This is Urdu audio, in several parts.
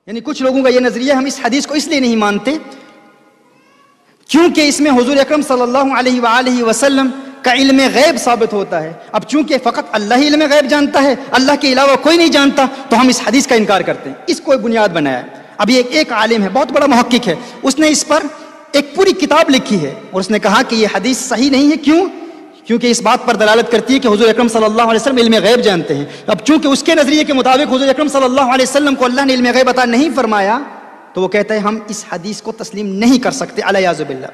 یعنی کچھ لوگوں کا یہ نظریہ، ہم اس حدیث کو اس لیے نہیں مانتے کیونکہ اس میں حضور اکرم صلی اللہ علیہ وآلہ وسلم کا علم غیب ثابت ہوتا ہے. اب چونکہ فقط اللہ ہی علم غیب جانتا ہے، اللہ کے علاوہ کوئی نہیں جانتا، تو ہم اس حدیث کا انکار کرتے ہیں. اس کو بنیاد بنایا ہے. اب یہ ایک عالم ہے، بہت بڑا محقق ہے، اس نے اس پر ایک پوری کتاب لکھی ہے اور اس نے کہا کہ یہ حدیث صحیح نہیں ہے. کیوں؟ کیونکہ اس بات پر دلالت کرتی ہے کہ حضور اکرم صلی اللہ علیہ وسلم علم غیب جانتے ہیں. اب چونکہ اس کے نظریے کے مطابق حضور اکرم صلی اللہ علیہ وسلم کو اللہ نے علم غیب عطا نہیں فرمایا، تو وہ کہتا ہے ہم اس حدیث کو تسلیم نہیں کر سکتے علیاذ باللہ.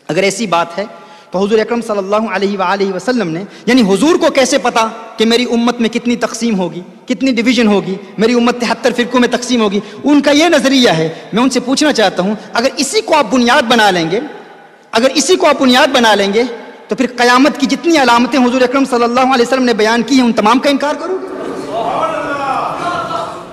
اگر ایسی بات ہے تو حضور اکرم صلی اللہ علیہ وآلہ وسلم نے، یعنی حضور کو کیسے پتا کہ میری امت میں کتنی تقسیم ہوگی، کتنی ڈویژن ہوگی، میری امت 73 فرقوں میں تقسیم ہوگی؟ ان کا یہ نظریہ ہے. میں ان سے پوچھنا چاہتا ہوں، اگر اسی کو آپ بنیاد بنا لیں گے تو پھر قیامت کی جتنی علامتیں حضور اکرم صلی اللہ علیہ وسلم نے بیان کی ہیں ان تمام کا انکار کرو گے؟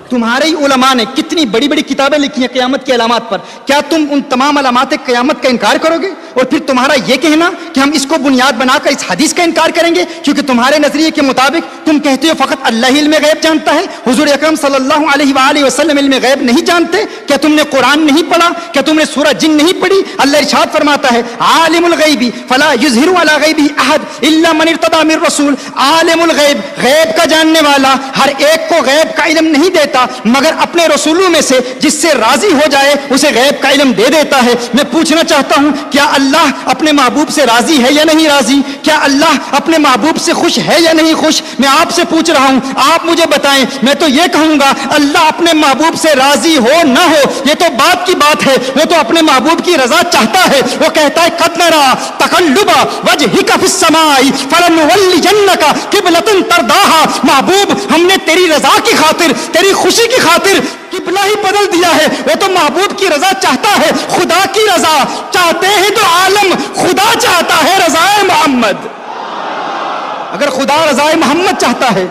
تمہارے ہی علماء نے کتنی بڑی بڑی کتابیں لکھی ہیں قیامت کی علامات پر، کیا تم ان تمام علامات قیامت کا انکار کرو گے؟ اور پھر تمہارا یہ کہنا کہ ہم اس کو بنیاد بنا کر اس حدیث کا انکار کریں گے کیونکہ تمہارے نظریے کے مطابق تم کہتے ہو فقط اللہ ہی علم غیب جانتا ہے، حضور اکرم صلی اللہ علیہ وآلہ وسلم علم غیب نہیں جانتے؟ کیا تم نے قرآن نہیں پڑھا؟ کیا تم نے سورہ جن نہیں پڑھی؟ اللہ ارشاد فرماتا ہے عالم الغیب فلا یظہر علی غیبہ احد الا من ارتضی من رسول. عالم الغیب، غیب کا جاننے والا ہر ایک کو غیب کا علم نہیں دیتا مگر اپنے رسولوں میں سے جس سے راضی ہو جائے اسے غیب کا علم دے دیتا ہے. میں پوچھنا چاہتا ہوں، کیا اللہ اپنے محبوب سے راضی ہے یا نہیں راضی؟ کیا اللہ اپنے محبوب سے خوش ہے یا نہیں خوش؟ میں آپ سے پوچھ رہا ہوں، آپ مجھے بتائیں. میں تو یہ کہوں گا اللہ اپنے محبوب سے راضی ہو نہ ہو یہ تو بات کی بات ہے، وہ تو اپنے محبوب کی رضا چاہتا ہے. وہ کہتا ہے قد نرى تقلب وجهك في السماء فلنولينك قبلة ترضاها. محبوب، ہم نے تیری رضا کی خاطر، تیری خوشی کی خاطر قبلہ ہی بدل دیا ہے. وہ تو محبوب کی رضا چاہتا ہے، خدا کی رضا چاہتے ہیں تو عالم خدا چاہتا ہے رضا محمد. اگر خدا رضا محمد چاہتا ہے،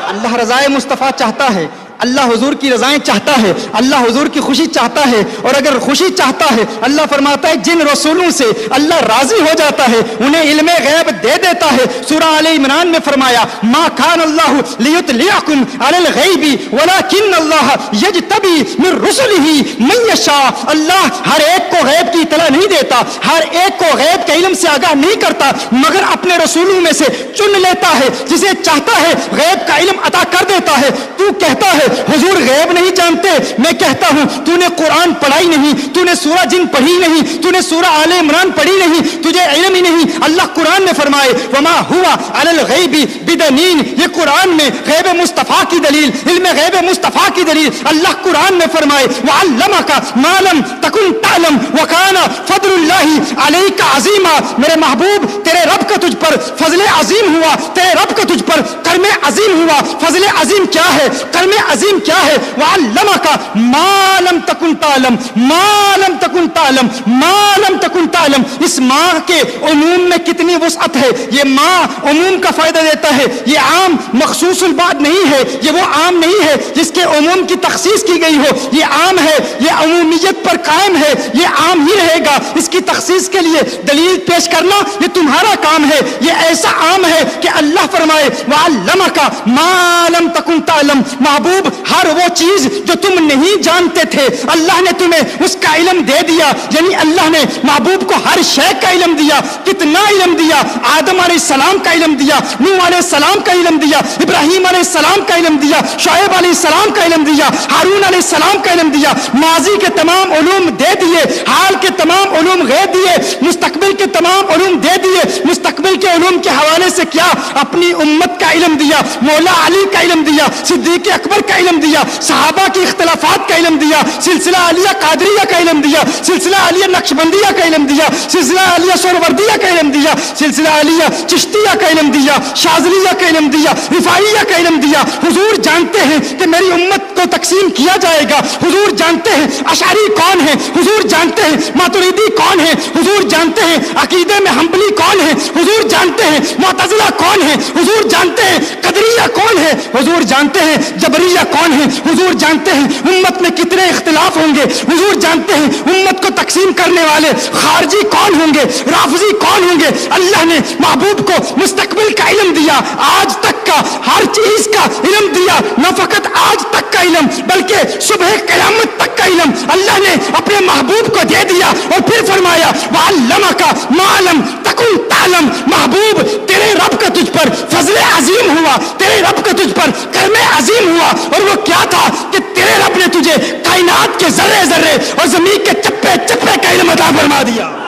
اللہ رضا مصطفیٰ چاہتا ہے، اللہ حضور کی رضائیں چاہتا ہے، اللہ حضور کی خوشی چاہتا ہے. اور اگر خوشی چاہتا ہے، اللہ فرماتا ہے جن رسولوں سے اللہ راضی ہو جاتا ہے انہیں علم غیب دے دیتا ہے. سورہ آل عمران میں فرمایا ما کان اللہ لیطلعکم علی الغیب ولکن اللہ یجتبی من رسلہ من یشاء. اللہ ہر ایک کو غیب کی اطلاع نہیں دیتا، ہر ایک کو غیب کے علم سے آگاہ نہیں کرتا مگر اپنے رسولوں میں سے چن لیتا ہے، جسے چاہتا ہے غیب کا علم عطا کر دیتا ہے. تو کہتا ہے حضور غیب نہیں جانتے، میں کہتا ہوں تو نے قرآن پڑھائی نہیں، تو نے سورہ جن پڑھی نہیں، تو نے سورہ آل عمران پڑھی نہیں، تجھے علم ہی نہیں. اللہ قرآن میں فرمائے وما ہوا علی الغیب بدنین. یہ قرآن میں غیب مصطفیٰ کی دلیل، علم غیب مصطفیٰ کی دلیل. اللہ قرآن میں فرمائے وعلمک ما لم تکن تعلم وکان فضل اللہ علیک عظیما. میرے محبوب تیرے رب کا تجھ پر فضل عظیم ہوا، تیرے رب کا تجھ پر کرم عظیم ہوا. فضل عظیم کیا ہے؟ کرم عظیم کیا ہے؟ وعلمک ما لم تکن تعلم، ما لم تکن تعلم، ما لم تکن تعلم. اس ماں کے عموم میں کتنی وسعت ہے. یہ ماں عموم کا فائدہ دیتا ہے، یہ عام مخصوص البعض نہیں ہے، یہ وہ عام نہیں ہے جس کے عموم کی تخصیص کی گئی ہو. یہ عام ہے، یہ عمومیت پر قائم ہے، یہ عام ہی رہے گا. اس کی تخصیص کے لیے دلیل پیش کرنا یہ تمہارا کام ہے. یہ ایسا عام ہے کہ اللہ فرمائے وعلمک ما لم تکن تعلم. محبوب ہر وہ چیز جو تم نہیں جانتے تھے اللہ نے تمہیں اس کا علم دے دیا. یعنی اللہ نے محبوب کو ہر شے کا علم دیا. کتنا علم دیا؟ آدم علیہ السلام کا علم دیا، نوح علیہ السلام کا علم دیا، ابراہیم علیہ السلام کا علم دیا، شعیب علیہ السلام کا علم دیا، ہارون علیہ السلام کا علم دیا. ماضی کے تمام علوم دے دیے، حال کے تمام علوم غیب دیے، مستقبل کے تمام علوم دے دیے. مستقبل کے علوم کے حوالے سے کیا؟ اپنی امت کا علم دیا، مولا علی کا علم دیا، صدیق اکبر کا علم دیا، صحابہ کی اختلافات کا علم دیا، سلسلہ عالیہ قادریہ کا علم دیا، سلسلہ عالیہ نقشبندیہ کا علم دیا، سلسلہ عالیہ سہروردیہ کا علم دیا، سلسلہ عالیہ چشتیہ کا علم دیا، شاذلیہ کا علم دیا، رفاعیہ کا علم دیا. حضور جانتے ہیں کہ میری امت کو تقسیم کیا جائے گا. حضور جانتے ہیں اشعری کون ہے، حضور جانتے ہیں ماتریدی کون ہے، حضور جانتے ہیں عقیدے میں حنبلی کون ہے، حضور جانتے ہیں معتزلہ کون ہے، حضور جانتے ہیں قدریہ کون ہے، حضور جانتے ہیں جبریہ کون ہے، حضور جانتے ہیں امت میں کتنے اختلاف ہوں گے، حضور جانتے ہیں امت کو تقسیم کرنے والے خارجی کون ہوں گے، رافضی کون ہوں گے. اللہ نے محبوب کو مستقبل کا علم دیا, آج تک کا ہر چیز کا علم دیا, نہ فقط آج تک کا علم بلکہ صبح قیامت تک کا علم اللہ نے اپنے محبوب کو دے دیا. اور پھر فرمایا وَعَلَّمَكَ مَا لَمْ تَكُنْ تَعْلَمْ. محبوب تیرے رب کا تجھ پر فضل عظیم ہوا, تیرے رب کا تجھ پر کرم عظیم ہوا, اور وہ کیا تھا کہ تیرے رب نے تجھے کائنات کے ذرے ذرے اور زمین کے چپے چپے کا علم عطا فرما دیا.